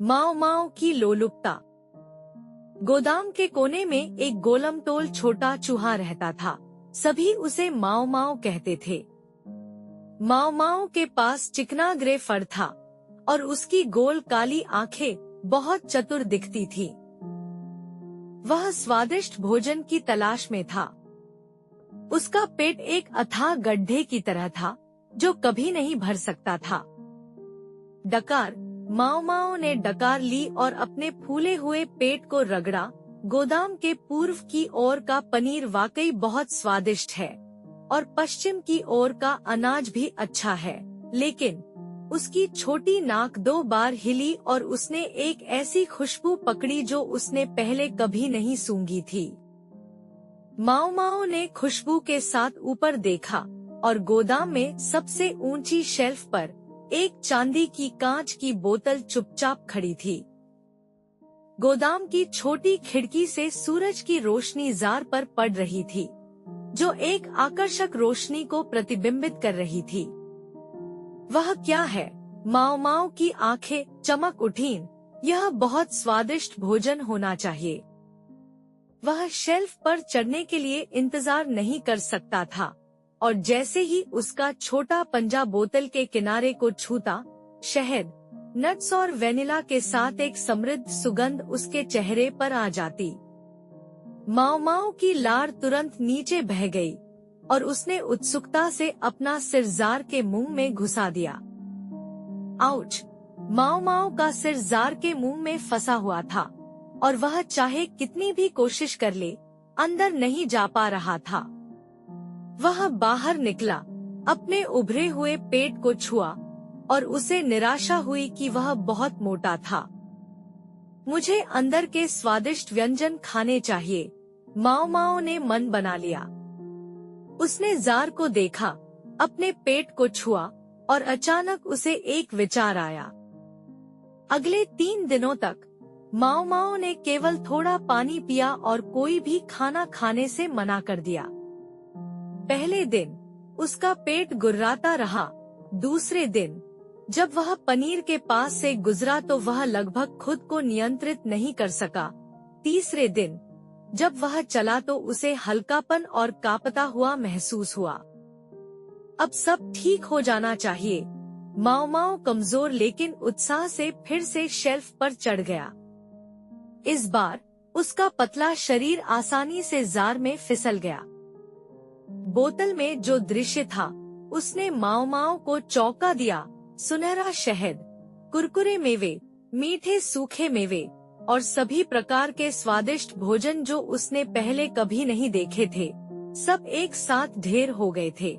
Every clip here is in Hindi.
माओ माओ की लोलुपता। गोदाम के कोने में एक गोलमटोल छोटा चूहा रहता था। सभी उसे माओ माओ कहते थे। माओ माओ के पास चिकना ग्रे फर था और उसकी गोल काली आंखें बहुत चतुर दिखती थी। वह स्वादिष्ट भोजन की तलाश में था। उसका पेट एक अथाह गड्ढे की तरह था जो कभी नहीं भर सकता था। डकार। माओ माओ ने डकार ली और अपने फूले हुए पेट को रगड़ा। गोदाम के पूर्व की ओर का पनीर वाकई बहुत स्वादिष्ट है और पश्चिम की ओर का अनाज भी अच्छा है, लेकिन उसकी छोटी नाक 2 बार हिली और उसने एक ऐसी खुशबू पकड़ी जो उसने पहले कभी नहीं सूंघी थी। माओ माओ ने खुशबू के साथ ऊपर देखा और गोदाम में सबसे ऊंची शेल्फ पर एक चांदी की कांच की बोतल चुपचाप खड़ी थी। गोदाम की छोटी खिड़की से सूरज की रोशनी जार पर पड़ रही थी, जो एक आकर्षक रोशनी को प्रतिबिंबित कर रही थी। वह क्या है? माओ माओ की आंखें चमक उठीं। यह बहुत स्वादिष्ट भोजन होना चाहिए। वह शेल्फ पर चढ़ने के लिए इंतजार नहीं कर सकता था और जैसे ही उसका छोटा पंजा बोतल के किनारे को छूता, शहद, नट्स और वेनिला के साथ एक समृद्ध सुगंध उसके चेहरे पर आ जाती। माओ माओ की लार तुरंत नीचे बह गई और उसने उत्सुकता से अपना सिर जार के मुंह में घुसा दिया। आउच! माओ माओ का सिर जार के मुंह में फंसा हुआ था और वह चाहे कितनी भी कोशिश कर ले, अंदर नहीं जा पा रहा था। वह बाहर निकला, अपने उभरे हुए पेट को छुआ और उसे निराशा हुई कि वह बहुत मोटा था। मुझे अंदर के स्वादिष्ट व्यंजन खाने चाहिए, माओ माओ ने मन बना लिया। उसने जार को देखा, अपने पेट को छुआ और अचानक उसे एक विचार आया। अगले 3 दिनों तक माओ माओ ने केवल थोड़ा पानी पिया और कोई भी खाना खाने से मना कर दिया। पहले दिन उसका पेट गुर्राता रहा। दूसरे दिन जब वह पनीर के पास से गुजरा तो वह लगभग खुद को नियंत्रित नहीं कर सका। तीसरे दिन जब वह चला तो उसे हल्कापन और कांपता हुआ महसूस हुआ। अब सब ठीक हो जाना चाहिए। माओ माओ कमजोर लेकिन उत्साह से फिर से शेल्फ पर चढ़ गया। इस बार उसका पतला शरीर आसानी से जार में फिसल गया। बोतल में जो दृश्य था उसने माओ माओ को चौंका दिया। सुनहरा शहद, कुरकुरे मेवे, मीठे सूखे मेवे और सभी प्रकार के स्वादिष्ट भोजन जो उसने पहले कभी नहीं देखे थे, सब एक साथ ढेर हो गए थे।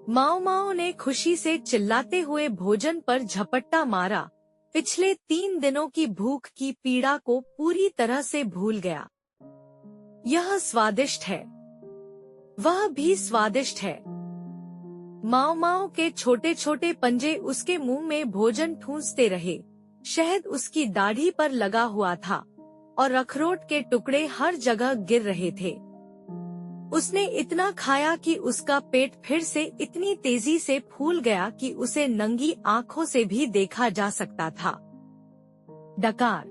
माओ माओ ने खुशी से चिल्लाते हुए भोजन पर झपट्टा मारा। पिछले 3 दिनों की भूख की पीड़ा को पूरी तरह से भूल गया। यह स्वादिष्ट है, वह भी स्वादिष्ट है। माओ माओ के छोटे छोटे पंजे उसके मुंह में भोजन ठूंसते रहे। शहद उसकी दाढ़ी पर लगा हुआ था और अखरोट के टुकड़े हर जगह गिर रहे थे। उसने इतना खाया कि उसका पेट फिर से इतनी तेजी से फूल गया कि उसे नंगी आंखों से भी देखा जा सकता था। डकार।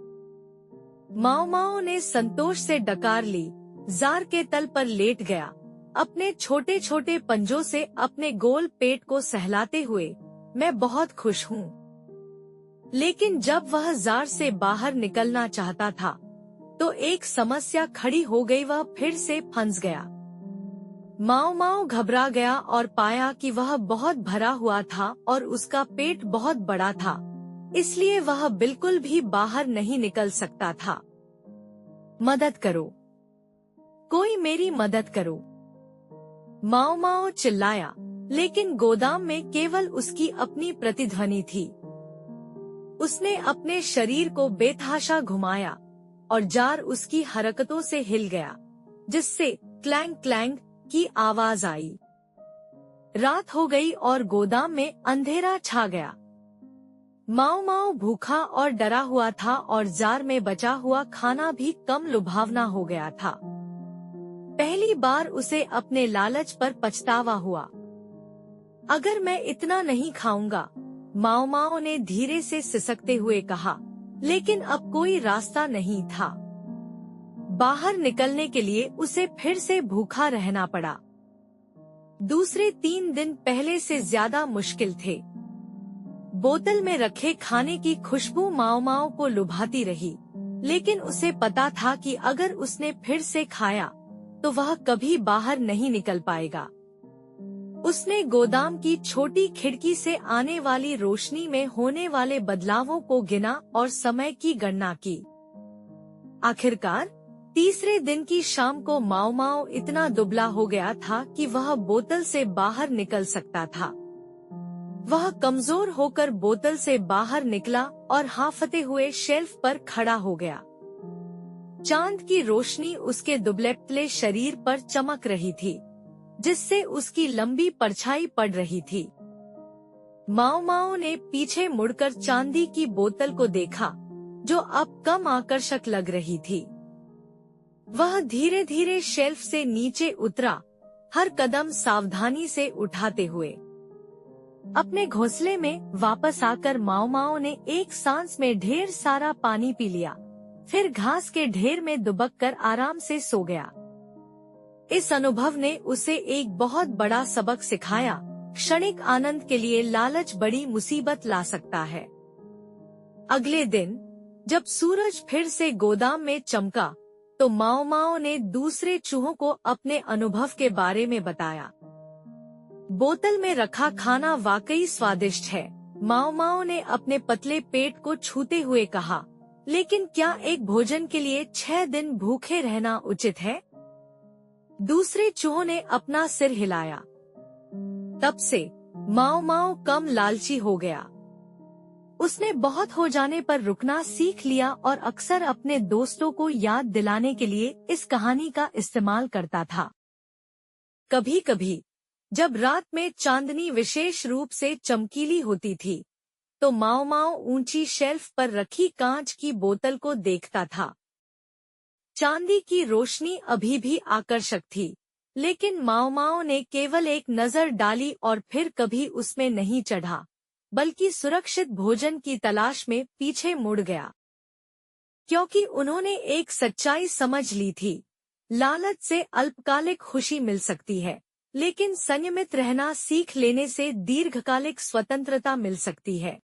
माओ माओ ने संतोष से डकार ली, जार के तल पर लेट गया, अपने छोटे छोटे पंजों से अपने गोल पेट को सहलाते हुए। मैं बहुत खुश हूँ। लेकिन जब वह जार से बाहर निकलना चाहता था तो एक समस्या खड़ी हो गई। वह फिर से फंस गया। माओ माओ घबरा गया और पाया कि वह बहुत भरा हुआ था और उसका पेट बहुत बड़ा था, इसलिए वह बिल्कुल भी बाहर नहीं निकल सकता था। मदद करो, कोई मेरी मदद करो, माओ माओ चिल्लाया, लेकिन गोदाम में केवल उसकी अपनी प्रतिध्वनि थी। उसने अपने शरीर को बेतहाशा घुमाया और जार उसकी हरकतों से हिल गया, जिससे क्लैंग क्लैंग की आवाज आई। रात हो गई और गोदाम में अंधेरा छा गया। माओ माओ भूखा और डरा हुआ था और जार में बचा हुआ खाना भी कम लुभावना हो गया था। पहली बार उसे अपने लालच पर पछतावा हुआ। अगर मैं इतना नहीं खाऊंगा, माओ माओ ने धीरे से सिसकते हुए कहा, लेकिन अब कोई रास्ता नहीं था। बाहर निकलने के लिए उसे फिर से भूखा रहना पड़ा। दूसरे 3 दिन पहले से ज्यादा मुश्किल थे। बोतल में रखे खाने की खुशबू माओ माओ को लुभाती रही, लेकिन उसे पता था कि अगर उसने फिर से खाया तो वह कभी बाहर नहीं निकल पाएगा। उसने गोदाम की छोटी खिड़की से आने वाली रोशनी में होने वाले बदलावों को गिना और समय की गणना की। आखिरकार तीसरे दिन की शाम को माओ माओ इतना दुबला हो गया था कि वह बोतल से बाहर निकल सकता था। वह कमजोर होकर बोतल से बाहर निकला और हांफते हुए शेल्फ पर खड़ा हो गया। चांद की रोशनी उसके दुबले पतले शरीर पर चमक रही थी, जिससे उसकी लंबी परछाई पड़ रही थी। माओ माओ ने पीछे मुड़कर चांदी की बोतल को देखा, जो अब कम आकर्षक लग रही थी। वह धीरे धीरे शेल्फ से नीचे उतरा, हर कदम सावधानी से उठाते हुए। अपने घोंसले में वापस आकर माओ माओ ने एक सांस में ढेर सारा पानी पी लिया, फिर घास के ढेर में दुबककर आराम से सो गया। इस अनुभव ने उसे एक बहुत बड़ा सबक सिखाया। क्षणिक आनंद के लिए लालच बड़ी मुसीबत ला सकता है। अगले दिन जब सूरज फिर से गोदाम में चमका, तो माओ माओ ने दूसरे चूहों को अपने अनुभव के बारे में बताया। बोतल में रखा खाना वाकई स्वादिष्ट है, माओ माओ ने अपने पतले पेट को छूते हुए कहा, लेकिन क्या एक भोजन के लिए 6 दिन भूखे रहना उचित है? दूसरे चूहों ने अपना सिर हिलाया। तब से माओ माओ कम लालची हो गया। उसने बहुत हो जाने पर रुकना सीख लिया और अक्सर अपने दोस्तों को याद दिलाने के लिए इस कहानी का इस्तेमाल करता था। कभी कभी जब रात में चांदनी विशेष रूप से चमकीली होती थी, तो माओ माओ ऊंची शेल्फ पर रखी कांच की बोतल को देखता था। चांदी की रोशनी अभी भी आकर्षक थी, लेकिन माओ माओ ने केवल एक नजर डाली और फिर कभी उसमें नहीं चढ़ा, बल्कि सुरक्षित भोजन की तलाश में पीछे मुड़ गया। क्योंकि उन्होंने एक सच्चाई समझ ली थी, लालच से अल्पकालिक खुशी मिल सकती है, लेकिन संयमित रहना सीख लेने से दीर्घकालिक स्वतंत्रता मिल सकती है।